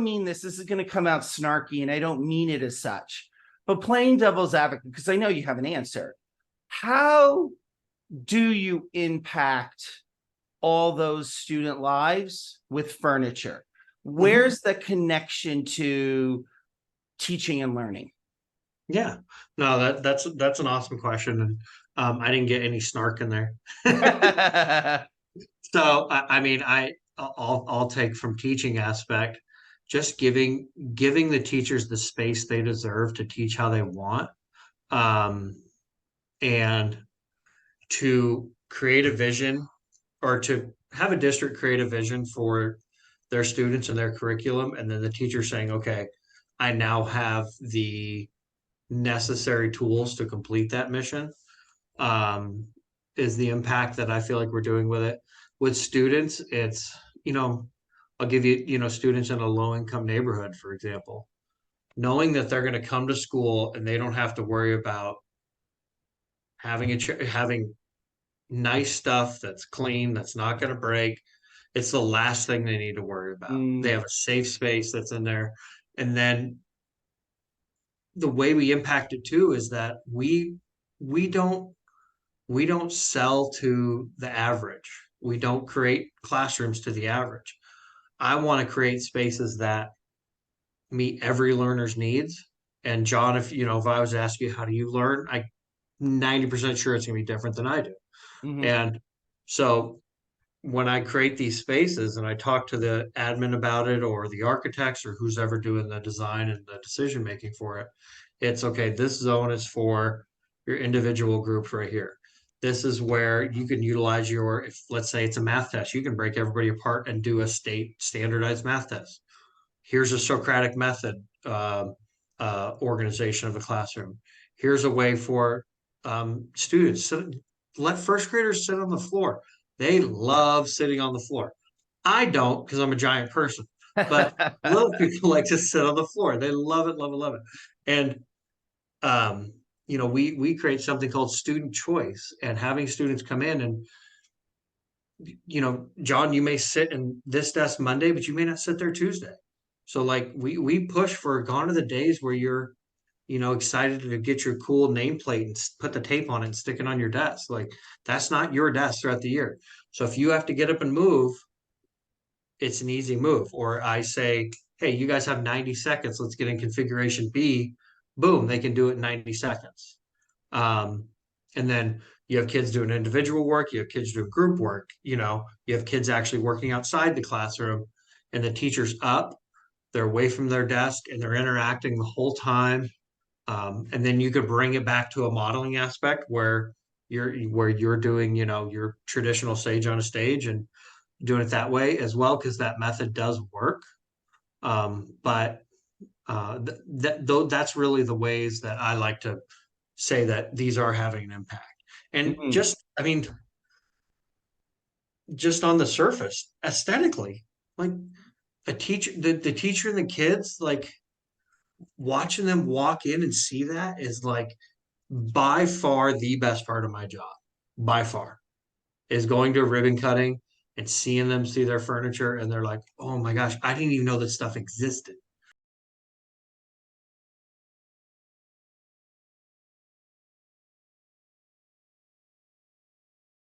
mean this is going to come out snarky, and I don't mean it as such, but playing devil's advocate, because I know you have an answer. How do you impact all those student lives with furniture? Where's the connection to teaching and learning? Yeah, no, that's an awesome question, and I didn't get any snark in there. So I mean, I'll take from teaching aspect, just giving the teachers the space they deserve to teach how they want, um, and to create a vision or to have a district create a vision for their students and their curriculum, and then the teacher saying, okay, I now have the necessary tools to complete that mission, um, is the impact that I feel like we're doing with it. With students, it's, I'll give you, students in a low income neighborhood, for example, knowing that they're going to come to school and they don't have to worry about having nice stuff that's clean, that's not going to break. It's the last thing they need to worry about. They Mm, have a safe space that's in there. And then the way we impact it too is that we don't we don't sell to the average. We don't create classrooms to the average. I want to create spaces that meet every learner's needs. And John, if I was to ask you how do you learn, I 90% sure it's gonna be different than I do. mhm. And so when I create these spaces and I talk to the admin about it or the architects or who's ever doing the design and the decision making for it, it's okay, this zone is for your individual groups right here. This is where you can utilize if let's say it's a math test, you can break everybody apart and do a state standardized math test. Here's a Socratic method organization of the classroom. Here's a way for students. Let first graders sit on the floor. They love sitting on the floor. I don't because I'm a giant person, but little people like to sit on the floor. They love it, love it, love it. And we create something called student choice, and having students come in and John, you may sit in this desk Monday, but you may not sit there Tuesday. So like we push for gone are the days where you're excited to get your cool nameplate and put the tape on it and stick it on your desk. Like that's not your desk throughout the year. So if you have to get up and move, it's an easy move. Or I say, hey, you guys have 90 seconds. Let's get in configuration B. Boom, they can do it in 90 seconds. And then you have kids doing individual work, you have kids doing group work, you have kids actually working outside the classroom, and the teacher's up, they're away from their desk, and they're interacting the whole time. And then you could bring it back to a modeling aspect where you're doing, your traditional sage on a stage and doing it that way as well, because that method does work. But that's really the ways that I like to say that these are having an impact. And Mhm. I mean, just on the surface, aesthetically, like the teacher and the kids, like watching them walk in and see that is like by far the best part of my job. By far is going to a ribbon cutting and seeing them see their furniture and they're like, oh my gosh, I didn't even know this stuff existed.